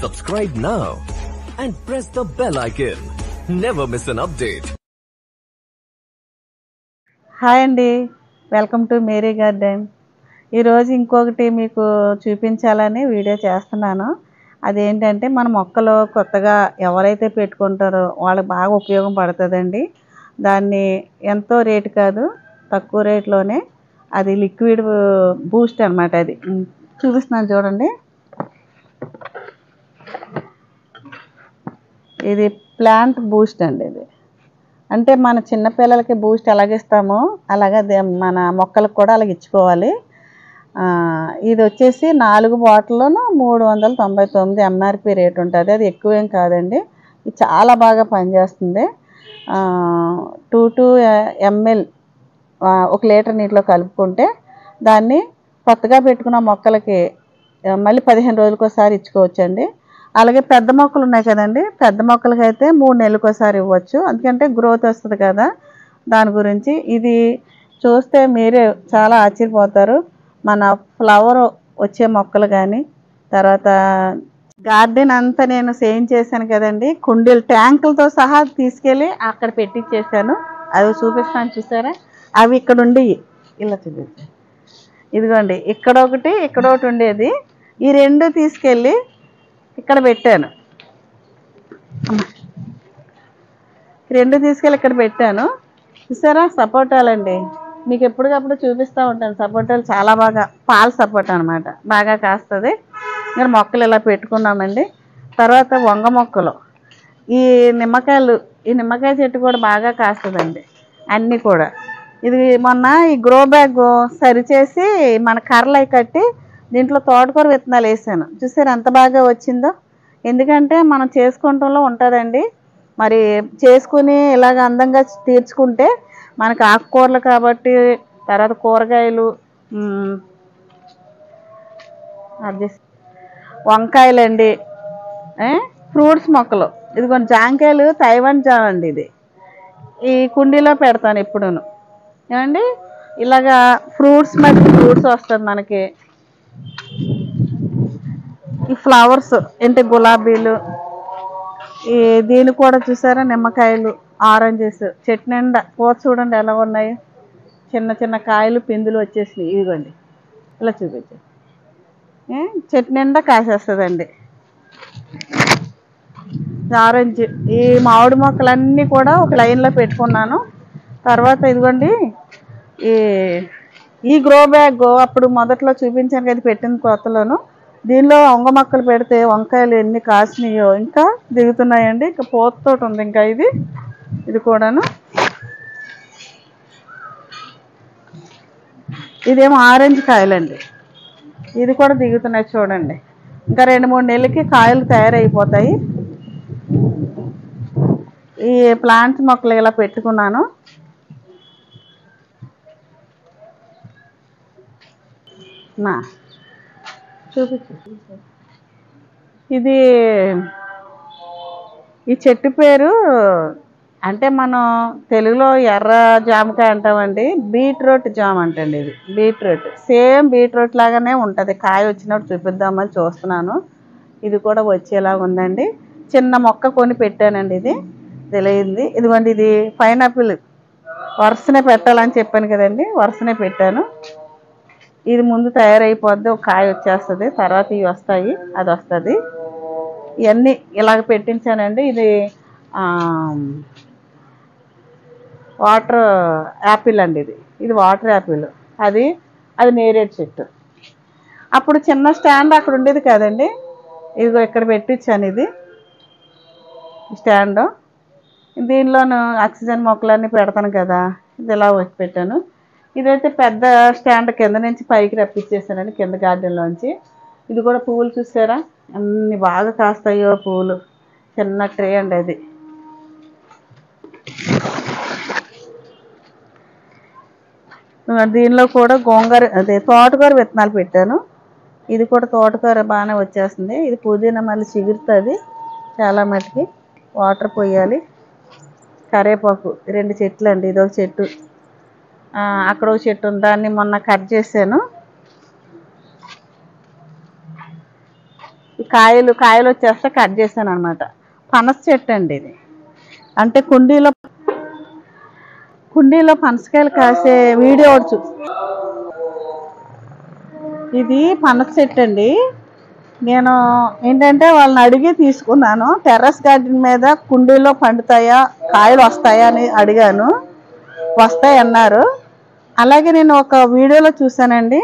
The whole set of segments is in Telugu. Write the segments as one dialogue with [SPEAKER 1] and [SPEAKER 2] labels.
[SPEAKER 1] Subscribe now and press the bell icon. Never miss an update.
[SPEAKER 2] Hi అండి, వెల్కమ్ టు మేరీ గార్డెన్. ఈరోజు ఇంకొకటి మీకు చూపించాలని వీడియో చేస్తున్నాను. అదేంటంటే మన మొక్కలు కొత్తగా ఎవరైతే పెట్టుకుంటారో వాళ్ళకి బాగా ఉపయోగం పడుతుందండి. దాన్ని ఎంతో రేటు కాదు, తక్కువ రేట్లోనే అది లిక్విడ్ బూస్ట్ అనమాట. అది చూపిస్తున్నాను చూడండి. ఇది ప్లాంట్ బూస్ట్ అండి. ఇది అంటే మన చిన్నపిల్లలకి బూస్ట్ ఎలాగిస్తామో అలాగే మన మొక్కలకు కూడా అలాగ ఇచ్చుకోవాలి. ఇది వచ్చేసి 4 బాటిల్లోనూ 399 ఎంఆర్పి రేట్ ఉంటుంది. అది ఎక్కువేం కాదండి. ఇది చాలా బాగా పనిచేస్తుంది. 2 ml 1 లీటర్ నీటిలో కలుపుకుంటే దాన్ని కొత్తగా పెట్టుకున్న మొక్కలకి మళ్ళీ 15 రోజులకు ఒకసారి ఇచ్చుకోవచ్చండి. అలాగే పెద్ద మొక్కలు ఉన్నాయి కదండి, పెద్ద మొక్కలకి అయితే 3 నెలలకు ఒకసారి ఇవ్వచ్చు. ఎందుకంటే గ్రోత్ వస్తుంది కదా, దాని గురించి. ఇది చూస్తే మీరే చాలా ఆశ్చర్యపోతారు. మన ఫ్లవర్ వచ్చే మొక్కలు కానీ, తర్వాత గార్డెన్ అంతా నేను సేమ్ చేశాను కదండి. కుండీలు ట్యాంకులతో సహా తీసుకెళ్ళి అక్కడ పెట్టించేసాను. అవి చూపిస్తాను చూసారా. అవి ఇక్కడ ఉండి ఇలా చూపించాను. ఇదిగోండి, ఇక్కడ ఒకటి ఉండేది. ఈ 2 తీసుకెళ్ళి ఇక్కడ పెట్టాను. 2 తీసుకెళ్ళి ఇక్కడ పెట్టాను. చూసారా, సపోటాలండి. మీకు ఎప్పటికప్పుడు చూపిస్తూ ఉంటాను. సపోటాలు చాలా బాగా, పాల సపోటా అనమాట, బాగా కాస్తుంది. ఇక్కడ మొక్కలు ఇలా పెట్టుకున్నామండి. తర్వాత వంగ మొక్కలు, ఈ నిమ్మకాయ చెట్టు కూడా బాగా కాస్తుందండి. అన్నీ కూడా ఇది మొన్న ఈ గ్రో బ్యాగ్ సరిచేసి మన కర్రలు అవి కట్టి దీంట్లో తోటకూర విత్తనాలు వేసాను. చూసారు ఎంత బాగా వచ్చిందో. ఎందుకంటే మనం చేసుకుంటంలో ఉంటుందండి. మరి చేసుకుని ఇలాగ అందంగా తీర్చుకుంటే మనకు ఆకుకూరలు కాబట్టి, తర్వాత కూరగాయలు, వంకాయలండి, ఫ్రూట్స్ మొక్కలు. ఇదిగోండి జాంకాయలు, తైవాన్ జామ్ అండి. ఇది ఈ కుండీలో పెడతాను ఎప్పుడూను. ఏమండి, ఇలాగా ఫ్రూట్స్ వస్తుంది మనకి. ఈ ఫ్లవర్స్ అంటే గులాబీలు, ఈ దీని కూడా చూసారా, నిమ్మకాయలు, ఆరెంజెస్. చెట్టు నిండా పూత చూడండి ఎలా ఉన్నాయి. చిన్న చిన్న కాయలు, పిందులు వచ్చేసినాయి. ఇదిగోండి ఇలా చూపించు. చెట్టు నిండా కాసేస్తుందండి ఆరెంజ్. ఈ మామిడి మొక్కలన్నీ కూడా ఒక లైన్లో పెట్టుకున్నాను. తర్వాత ఇదిగోండి, ఈ గ్రో బ్యాగ్ అప్పుడు మొదట్లో చూపించాను కదా, పెట్టిన కొత్తలోను. దీనిలో వంగ మొక్కలు పెడితే వంకాయలు ఎన్ని కాసినాయో ఇంకా దిగుతున్నాయండి. ఇంకా పూతతోటి ఉంది ఇంకా ఇది కూడాను. ఇదేమో ఆరెంజ్ కాయలండి. ఇది కూడా దిగుతున్నాయి చూడండి. ఇంకా 2-3 నెలలకి కాయలు తయారైపోతాయి. ఈ ప్లాంట్స్ మొక్కలు ఇలా పెట్టుకున్నాను. చూపించు. ఇది ఈ చెట్టు పేరు అంటే మనం తెలుగులో ఎర్ర జామకాయ అంటామండి. బీట్రూట్ జామ అంటండి. ఇది బీట్రూట్, సేమ్ బీట్రూట్ లాగానే ఉంటుంది. కాయ వచ్చినప్పుడు చూపిద్దామని చూస్తున్నాను. ఇది కూడా వచ్చేలాగా ఉందండి. చిన్న మొక్క కొని పెట్టానండి. ఇది తెలియంది. ఇదిగోండి, ఇది పైనాపిల్ వరుసనే పెట్టాలని చెప్పాను కదండి, వరుసనే పెట్టాను. ఇది ముందు తయారైపోద్ది, ఒక కాయ వచ్చేస్తుంది, తర్వాత ఇవి వస్తాయి, అది వస్తుంది. ఇవన్నీ ఇలాగ పెట్టించానండి. ఇది వాటర్ యాపిల్ అండి. ఇది వాటర్ యాపిల్. అది నేరేడు చెట్టు. అప్పుడు చిన్న స్టాండ్ అక్కడ ఉండేది కదండి, ఇదిగో ఇక్కడ పెట్టించాను. ఇది స్టాండ్. దీనిలోను ఆక్సిజన్ మొక్కలన్నీ పెడతాను కదా, ఇది ఇలా వచ్చి పెట్టాను. ఇదైతే పెద్ద స్టాండ్ కింద నుంచి పైకి రప్పించేసానండి, కింద గార్డెన్లోంచి. ఇది కూడా పువ్వులు చూసారా అన్ని బాగా కాస్తాయో పువ్వులు. చిన్న ట్రే అండి అది. దీనిలో కూడా తోటకూర విత్తనాలు పెట్టాను. ఇది కూడా తోటకూర బాగానే వచ్చేస్తుంది. ఇది పుదీనా మళ్ళీ చిగురుతుంది చాలా మటుకి. వాటర్ పోయాలి. కరివేపాకు 2 చెట్లు అండి. ఇదొక చెట్టు, అక్కడ ఒక చెట్టు ఉంది, దాన్ని మొన్న కట్ చేశాను. ఈ కాయలు వచ్చేస్తే కట్ చేశాను అనమాట. పనస చెట్టు అండి ఇది. అంటే కుండీలో పనసకాయలు కాసే వీడియో ఒకటి ఇది పనస చెట్టు అండి. నేను ఏంటంటే వాళ్ళని అడిగి తీసుకున్నాను. టెర్రస్ గార్డెన్ మీద కుండీలో పండుతాయా, కాయలు వస్తాయా అని అడిగాను. వస్తాయన్నారు. అలాగే నేను ఒక వీడియోలో చూసానండి.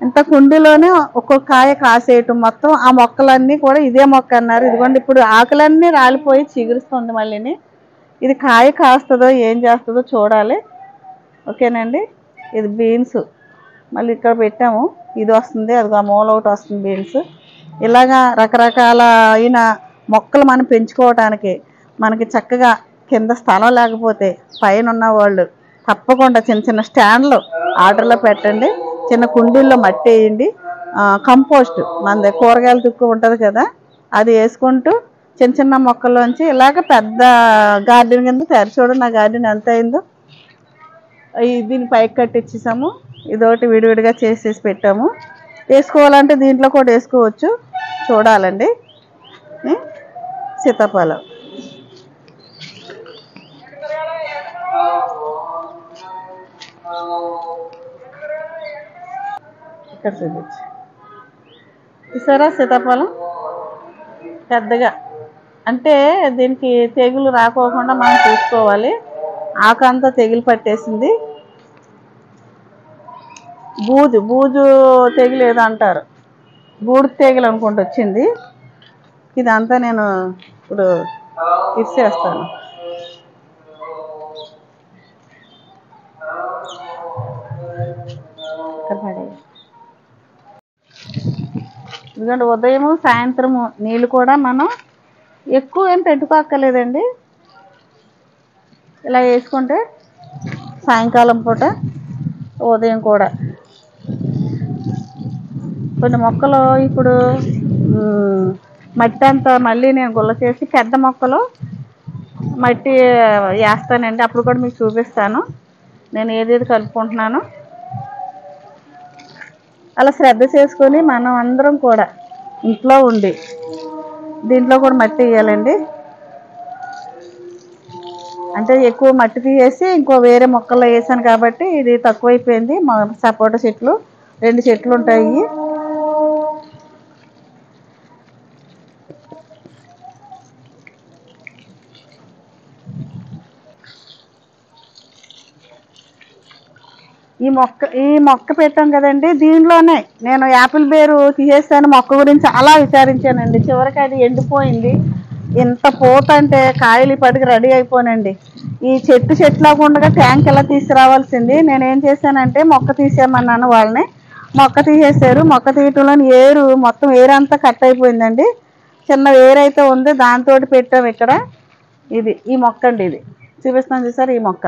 [SPEAKER 2] ఇంత కుండీలోనే ఒక్కొక్క కాయ కాసేయటం, మొత్తం ఆ మొక్కలన్నీ కూడా ఇదే మొక్క అన్నారు. ఇదిగోండి ఇప్పుడు ఆకులన్నీ రాలిపోయి చిగురుస్తుంది మళ్ళీని. ఇది కాయ కాస్తుందో ఏం చేస్తుందో చూడాలి. ఓకేనండి. ఇది బీన్స్ మళ్ళీ ఇక్కడ పెట్టాము. ఇది వస్తుంది, అది ఆ మూల ఒకటి వస్తుంది బీన్స్. ఇలాగా రకరకాల అయిన మొక్కలు మనం పెంచుకోవటానికి మనకి చక్కగా కింద స్థలం లేకపోతే పైన ఉన్న వాళ్ళు తప్పకుండా చిన్న చిన్న స్టాండ్లు ఆర్డర్లో పెట్టండి. చిన్న కుండీల్లో మట్టి వేయండి. కంపోస్ట్ మన కూరగాయల తుక్కు ఉంటుంది కదా, అది వేసుకుంటూ చిన్న చిన్న మొక్కల్లోంచి ఇలాగ పెద్ద గార్డెన్ కింద తయారు. చూడండి నా గార్డెన్ ఎంత అయిందో. దీన్ని పైకి కట్టించేసాము. ఇదొకటి విడివిడిగా చేసేసి పెట్టాము. వేసుకోవాలంటే దీంట్లో కూడా వేసుకోవచ్చు. చూడాలండి. సీతాఫలం ఇక్కడ చూపించు. చూసారా సీతాఫలం పెద్దగా. అంటే దీనికి తెగులు రాకోకుండా మనం చూసుకోవాలి. ఆకంతా తెగులు పట్టేసింది. బూజు తెగులు ఏదో అంటారు, బూడిద తెగులు అనుకుంటూ వచ్చింది. ఇదంతా నేను ఇప్పుడు ఇచ్చేస్తాను. ఎందుకంటే ఉదయము సాయంత్రము నీళ్ళు కూడా మనం ఎక్కువ ఏం పెట్టుకోక్కర్లేదండి. ఇలా వేసుకుంటే సాయంకాలం పూట ఉదయం కూడా కొన్ని మొక్కలు ఇప్పుడు మట్టి అంతా మళ్ళీ నేను గుల్ల చేసి పెద్ద మొక్కలు మట్టి వేస్తానండి. అప్పుడు కూడా మీకు చూపిస్తాను నేను ఏదేది కలుపుకుంటున్నాను. అలా శ్రద్ధ చేసుకొని మనం అందరం కూడా ఇంట్లో ఉండి దీంట్లో కూడా మట్టి వేయాలండి. అంటే ఎక్కువ మట్టి తీసేసి ఇంకో వేరే మొక్కల్లో వేసాను కాబట్టి ఇది తక్కువైపోయింది. మా సపోటా చెట్లు 2 చెట్లు ఉంటాయి. ఈ మొక్క పెట్టాం కదండి, దీనిలోనే నేను యాపిల్ బేరు తీసేస్తాను. మొక్క గురించి చాలా విచారించానండి. చివరికి అది ఎండిపోయింది. ఇంత పూత అంటే కాయలు ఇప్పటికి రెడీ అయిపోనండి. ఈ చెట్లాగా ఉండగా ట్యాంక్ ఎలా తీసుకురావాల్సింది. నేనేం చేశానంటే మొక్క తీసేయమన్నాను వాళ్ళని. మొక్క తీసేసారు. మొక్క తీయటంలో మొత్తం ఏరంతా కట్ అయిపోయిందండి. చిన్న వేరైతే ఉంది, దాంతో పెట్టాము ఇక్కడ. ఈ మొక్క అండి. ఇది చూపిస్తాను చూసారు. ఈ మొక్క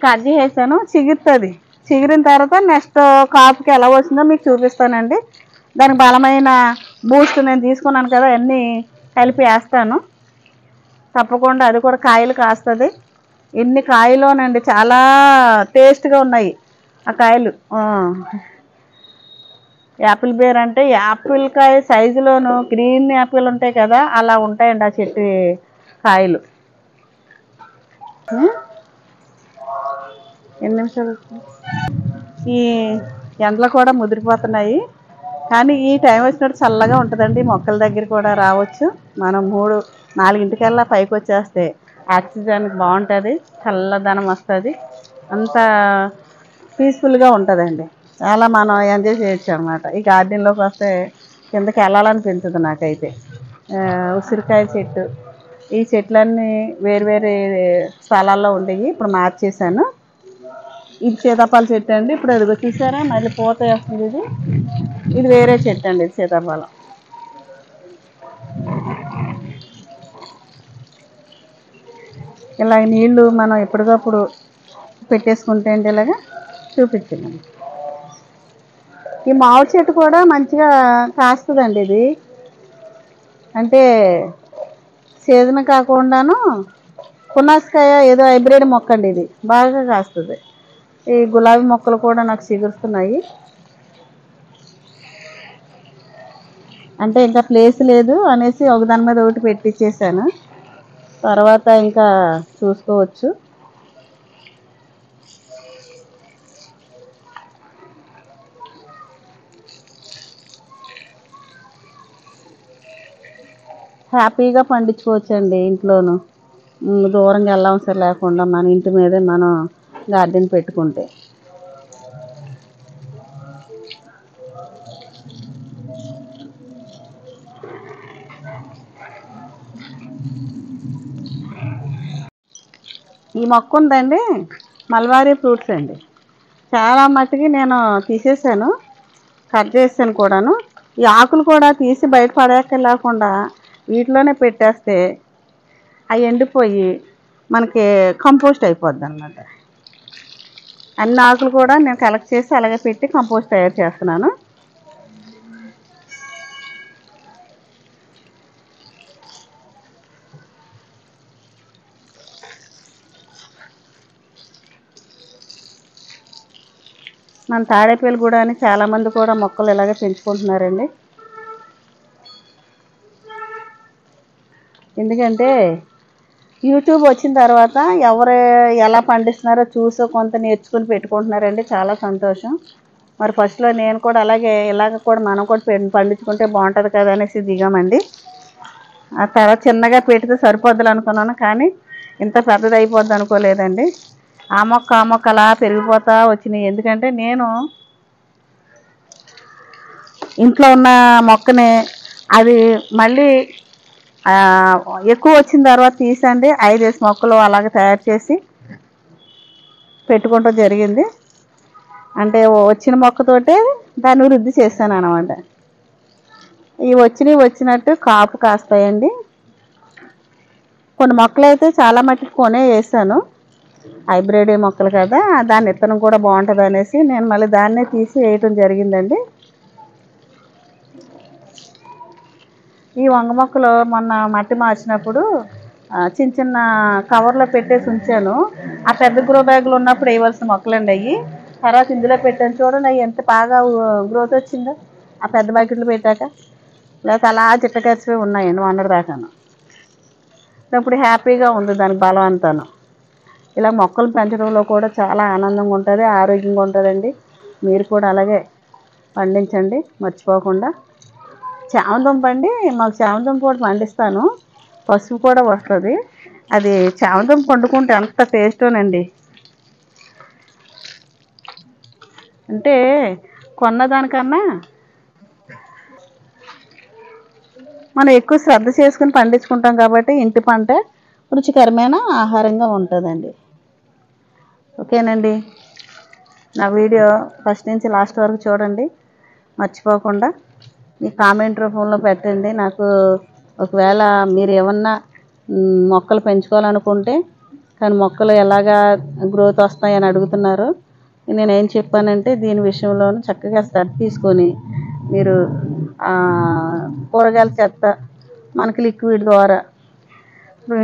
[SPEAKER 2] కట్ చేసాను. చిగురుతుంది. చిగిరిన తర్వాత నెక్స్ట్ కాపుకి ఎలా వచ్చిందో మీకు చూపిస్తానండి. దానికి బలమైన బూస్ట్ నేను తీసుకున్నాను కదా, అన్నీ కలిపి వేస్తాను తప్పకుండా. అది కూడా కాయలు కాస్తుంది. ఎన్ని కాయలోనండి చాలా టేస్ట్గా ఉన్నాయి ఆ కాయలు. యాపిల్ బేర్ అంటే యాపిల్ కాయ సైజులోను గ్రీన్ యాపిల్ ఉంటాయి కదా, అలా ఉంటాయండి ఆ చెట్టు కాయలు. ఎన్ని నిమిషాలు? ఈ ఎండలు కూడా ముదిరిపోతున్నాయి, కానీ ఈ టైం వచ్చినట్టు చల్లగా ఉంటుందండి. మొక్కల దగ్గర కూడా రావచ్చు. మనం 3-4 పైకి వచ్చేస్తే ఆక్సిజన్కి బాగుంటుంది, చల్లదనం వస్తుంది, అంత పీస్ఫుల్గా ఉంటుందండి. చాలా మనం ఎంజాయ్ చేయొచ్చు అనమాట. ఈ గార్డెన్లోకి వస్తే కిందకి వెళ్ళాలనిపించదు నాకైతే. ఉసిరికాయ చెట్టు, ఈ చెట్లన్నీ వేరు స్థలాల్లో ఉండేవి, ఇప్పుడు మార్చేసాను. ఇది సీతాఫలం చెట్టు అండి. ఇప్పుడు అదిగో చూసారా మళ్ళీ పూత వేస్తుంది. ఇది వేరే చెట్టు అండి, ఇది సీతాఫలం. ఇలా నీళ్లు మనం ఎప్పటికప్పుడు పెట్టేసుకుంటే అండి ఇలాగా చూపించాను. ఈ మామిడి చెట్టు కూడా మంచిగా కాస్తుందండి. ఇది అంటే సీజన్ కాకుండాను పునాసకాయ ఏదో హైబ్రిడ్ మొక్క అండి. ఇది బాగా కాస్తుంది. ఈ గులాబీ మొక్కలు కూడా నాకు చిగురుస్తున్నాయి. అంటే ఇంకా ప్లేస్ లేదు అనేసి ఒకదాని మీద ఒకటి పెట్టించేసాను. తర్వాత ఇంకా చూసుకోవచ్చు. హ్యాపీగా పండించుకోవచ్చండి ఇంట్లోనూ. దూరంగా వెళ్ళవసరం లేకుండా మన ఇంటి మీదే మనం గార్డెన్ పెట్టుకుంటే. ఈ మొక్క ఉందండి, మల్బారీ ఫ్రూట్స్ అండి. చాలా మట్టుకి నేను తీసేసాను, కట్ చేసాను కూడాను. ఈ ఆకులు కూడా తీసి బయట పడేక లేకుండా వీటిలోనే పెట్టేస్తే అవి ఎండిపోయి మనకి కంపోస్ట్ అయిపోద్ది అన్నమాట. అన్ని ఆకులు కూడా నేను కలెక్ట్ చేసి అలాగే పెట్టి కంపోస్ట్ తయారు చేస్తున్నాను. మన తాడేపల్లిగూడ అని చాలామంది కూడా మొక్కలు ఇలాగే పెంచుకుంటున్నారండి. ఎందుకంటే యూట్యూబ్ వచ్చిన తర్వాత ఎవరు ఎలా పండిస్తున్నారో చూసి కొంత నేర్చుకుని పెట్టుకుంటున్నారండి. చాలా సంతోషం. మరి ఫస్ట్లో నేను కూడా అలాగే ఇలాగ కూడా మనం కూడా పండించుకుంటే బాగుంటుంది కదా అనేసి దిగామండి. ఆ తర్వాత చిన్నగా పెడితే సరిపోద్దులు అనుకున్నాను, కానీ ఇంత పెద్దది అయిపోద్ది అనుకోలేదండి. ఆ మొక్క అలా పెరిగిపోతూ వచ్చినాయి. ఎందుకంటే నేను ఇంట్లో ఉన్న మొక్కని అది మళ్ళీ ఎక్కువ వచ్చిన తర్వాత తీసండి 5 మొక్కలు అలాగే తయారు చేసి పెట్టుకోవటం జరిగింది. అంటే వచ్చిన మొక్కతోటే దాన్ని వృద్ధి చేశాను అన్నమాట. ఈ వచ్చినట్టు కాపు కాస్తాయండి. కొన్ని మొక్కలు అయితే చాలా మట్టుకు కొనే వేసాను, హైబ్రిడ్ మొక్కలు కదా, దాని విత్తనం కూడా బాగుంటుంది అనేసి నేను మళ్ళీ దాన్నే తీసి వేయటం జరిగిందండి. ఈ వంగ మొక్కలు మొన్న మట్టి మార్చినప్పుడు చిన్న చిన్న కవర్లో పెట్టేసి ఉంచాను. ఆ పెద్ద గ్రో బ్యాగులు ఉన్నప్పుడు వేయవలసిన మొక్కలండి అవి. తర్వాత ఇందులో పెట్టాను చూడండి, అవి ఎంత బాగా గ్రోత్ వచ్చిందో ఆ పెద్ద బకెట్లు పెట్టాక. లేకపోతే అలా చిట్టకరిచిపోయి ఉన్నాయండి మొన్నటి దాకాను. ఇప్పుడు హ్యాపీగా ఉంది దానికి బలం అంతాను. ఇలా మొక్కలు పెంచడంలో కూడా చాలా ఆనందంగా ఉంటుంది, ఆరోగ్యంగా ఉంటుందండి. మీరు కూడా అలాగే పండించండి మర్చిపోకుండా. చామందుంప అండి, మాకు చామందుంప కూడా పండిస్తాను, పసుపు కూడా వస్తుంది. అది చామందుంప వండుకుంటే ఎంత టేస్టోనండి. అంటే కొన్నదానికన్నా మనం ఎక్కువ శ్రద్ధ చేసుకుని పండించుకుంటాం కాబట్టి ఇంటి పంట రుచికరమైన ఆహారంగా ఉంటుందండి. ఓకేనండి, నా వీడియో ఫస్ట్ నుంచి లాస్ట్ వరకు చూడండి మర్చిపోకుండా. మీ కామెంట్ రూపంలో పెట్టండి. నాకు ఒకవేళ మీరు ఏమన్నా మొక్కలు పెంచుకోవాలనుకుంటే, కానీ మొక్కలు ఎలాగా గ్రోత్ వస్తాయని అడుగుతున్నారు, నేనేం చెప్పానంటే దీని విషయంలోనూ చక్కగా శ్రద్ధ తీసుకొని మీరు కూరగాయల చెత్త మనకి లిక్విడ్ ద్వారా,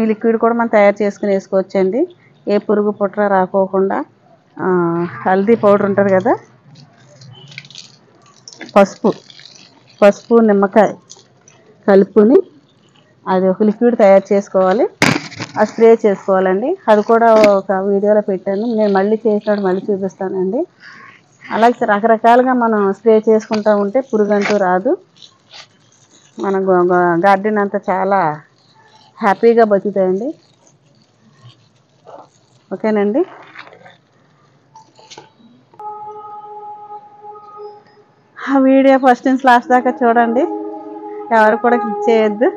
[SPEAKER 2] ఈ లిక్విడ్ కూడా మనం తయారు చేసుకుని వేసుకోవచ్చండి. ఏ పురుగు పుట్ర రాకోకుండా. హల్దీ పౌడర్ ఉంటుంది కదా, పసుపు నిమ్మకాయ కలుపుకొని అది ఒక లిక్విడ్ తయారు చేసుకోవాలి, అది స్ప్రే చేసుకోవాలండి. అది కూడా ఒక వీడియోలో పెట్టాను, నేను మళ్ళీ చేసినప్పుడు మళ్ళీ చూపిస్తానండి. అలాగే రకరకాలుగా మనం స్ప్రే చేసుకుంటూ ఉంటే పురుగంటూ రాదు. మన గార్డెన్ అంతా చాలా హ్యాపీగా బతుకుతాయండి. ఓకేనండి, ఆ వీడియో ఫస్ట్ నుంచి లాస్ట్ దాకా చూడండి. ఎవరు కూడా క్లిక్ చేయొద్దు.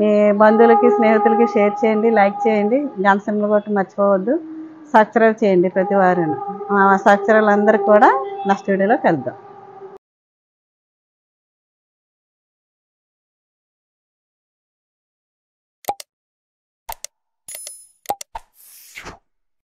[SPEAKER 2] మీ బంధువులకి స్నేహితులకి షేర్ చేయండి, లైక్ చేయండి, గంట సింబల్ కొట్టి మర్చిపోవద్దు. సబ్స్క్రైబ్ చేయండి ప్రతి వారం. మా సబ్స్క్రైబర్లు అందరికీ కూడా నెక్స్ట్ వీడియోలో కలుద్దాం.